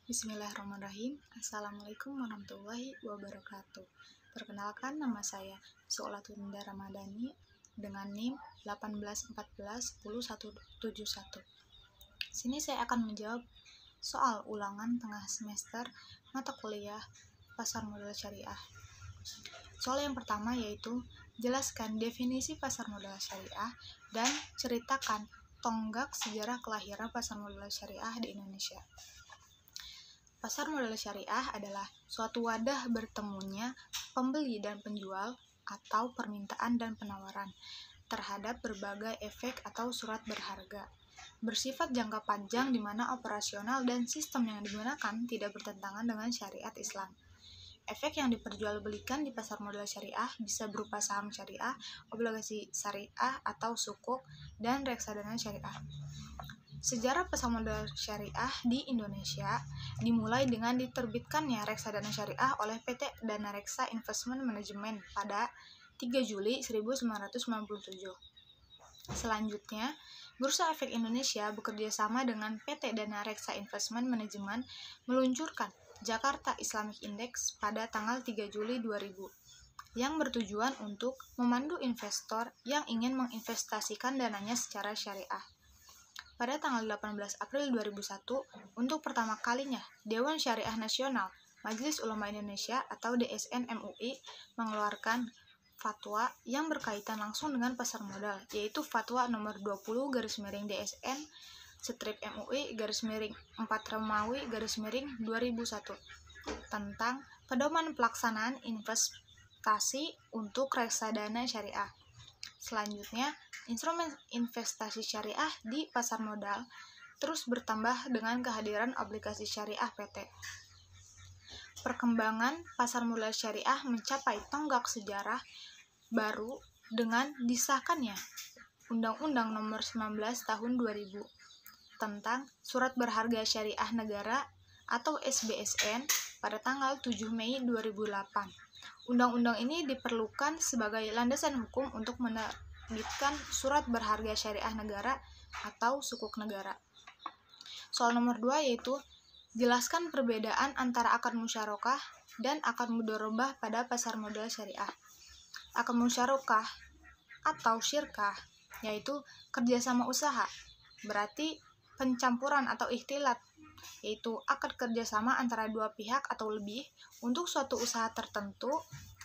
Bismillahirrahmanirrahim. Assalamualaikum warahmatullahi wabarakatuh. Perkenalkan, nama saya Solatunda Ramadhani dengan NIM 18141071. Sini saya akan menjawab soal ulangan tengah semester mata kuliah Pasar Modal Syariah. Soal yang pertama yaitu jelaskan definisi pasar modal syariah dan ceritakan tonggak sejarah kelahiran pasar modal syariah di Indonesia. Pasar modal syariah adalah suatu wadah bertemunya pembeli dan penjual atau permintaan dan penawaran terhadap berbagai efek atau surat berharga. Bersifat jangka panjang di mana operasional dan sistem yang digunakan tidak bertentangan dengan syariat Islam. Efek yang diperjualbelikan di pasar modal syariah bisa berupa saham syariah, obligasi syariah atau sukuk, dan reksadana syariah. Sejarah pasar modal syariah di Indonesia dimulai dengan diterbitkannya reksadana syariah oleh PT Danareksa Investment Management pada 3 Juli 1997. Selanjutnya, Bursa Efek Indonesia bekerja sama dengan PT Danareksa Investment Management meluncurkan Jakarta Islamic Index pada tanggal 3 Juli 2000 yang bertujuan untuk memandu investor yang ingin menginvestasikan dananya secara syariah. Pada tanggal 18 April 2001, untuk pertama kalinya, Dewan Syariah Nasional Majelis Ulama Indonesia atau DSN MUI mengeluarkan fatwa yang berkaitan langsung dengan pasar modal, yaitu Fatwa nomor 20/DSN MUI/4 tentang pedoman pelaksanaan investasi untuk reksadana syariah. Selanjutnya, instrumen investasi syariah di pasar modal terus bertambah dengan kehadiran obligasi syariah PT. Perkembangan pasar modal syariah mencapai tonggak sejarah baru dengan disahkannya Undang-Undang Nomor 19 Tahun 2000 tentang Surat Berharga Syariah Negara atau SBSN pada tanggal 7 Mei 2008. Undang-undang ini diperlukan sebagai landasan hukum untuk menerbitkan surat berharga syariah negara atau sukuk negara. Soal nomor 2 yaitu jelaskan perbedaan antara akad musyarakah dan akad mudharabah pada pasar modal syariah. Akad musyarakah atau syirkah yaitu kerjasama usaha, berarti pencampuran atau ikhtilat, yaitu akad kerjasama antara dua pihak atau lebih untuk suatu usaha tertentu,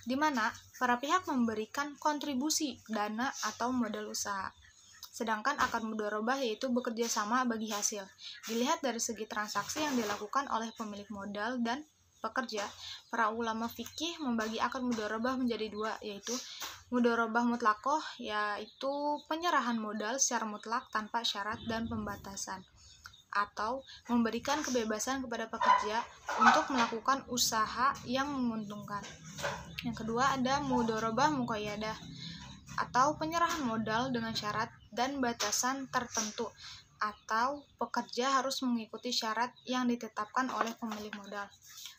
di mana para pihak memberikan kontribusi dana atau modal usaha. Sedangkan akad mudharabah yaitu bekerja sama bagi hasil. Dilihat dari segi transaksi yang dilakukan oleh pemilik modal dan pekerja, para ulama fikih membagi akad mudharabah menjadi dua, yaitu mudharabah mutlaqah, yaitu penyerahan modal secara mutlak tanpa syarat dan pembatasan, atau memberikan kebebasan kepada pekerja untuk melakukan usaha yang menguntungkan. Yang kedua ada mudharabah muqayyadah, atau penyerahan modal dengan syarat dan batasan tertentu, atau pekerja harus mengikuti syarat yang ditetapkan oleh pemilik modal.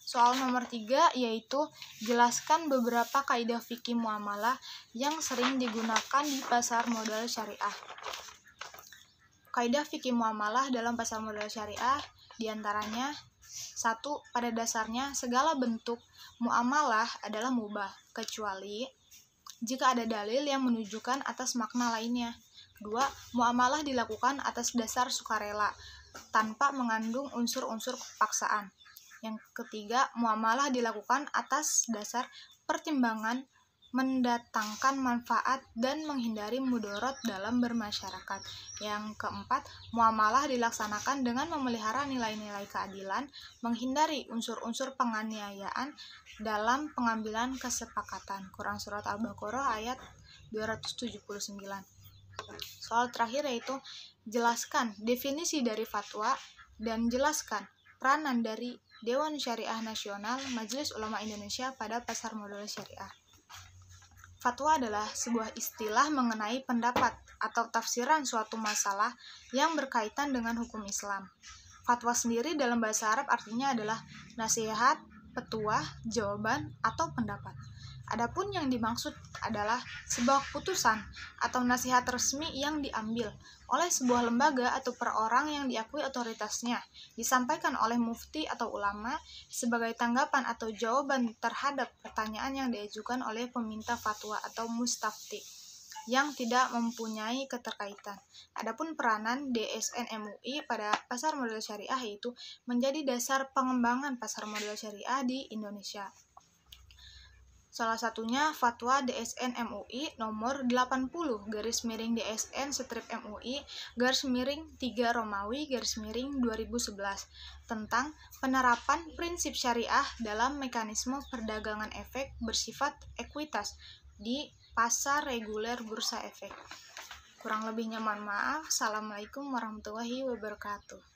Soal nomor 3 yaitu jelaskan beberapa kaidah fikih muamalah yang sering digunakan di pasar modal syariah. Kaidah fikih muamalah dalam pasar modal syariah diantaranya 1. Pada dasarnya segala bentuk muamalah adalah mubah, kecuali jika ada dalil yang menunjukkan atas makna lainnya. 2. Muamalah dilakukan atas dasar sukarela, tanpa mengandung unsur-unsur paksaan. Yang ketiga, muamalah dilakukan atas dasar pertimbangan mendatangkan manfaat dan menghindari mudarat dalam bermasyarakat. Yang keempat, muamalah dilaksanakan dengan memelihara nilai-nilai keadilan, menghindari unsur-unsur penganiayaan dalam pengambilan kesepakatan. Quran Surat Al-Baqarah ayat 279. Soal terakhir yaitu jelaskan definisi dari fatwa dan jelaskan peranan dari Dewan Syariah Nasional Majelis Ulama Indonesia pada pasar modal syariah. Fatwa adalah sebuah istilah mengenai pendapat atau tafsiran suatu masalah yang berkaitan dengan hukum Islam. Fatwa sendiri dalam bahasa Arab artinya adalah nasihat, petuah, jawaban, atau pendapat. Adapun yang dimaksud adalah sebuah putusan atau nasihat resmi yang diambil oleh sebuah lembaga atau perorang yang diakui otoritasnya, disampaikan oleh mufti atau ulama sebagai tanggapan atau jawaban terhadap pertanyaan yang diajukan oleh peminta fatwa atau mustafti yang tidak mempunyai keterkaitan. Adapun peranan DSN MUI pada pasar modal syariah yaitu menjadi dasar pengembangan pasar modal syariah di Indonesia. Salah satunya Fatwa DSN MUI nomor 80/MUI/3 Romawi/2011 tentang penerapan prinsip syariah dalam mekanisme perdagangan efek bersifat ekuitas di pasar reguler bursa efek. Kurang lebihnya mohon maaf. Assalamualaikum warahmatullahi wabarakatuh.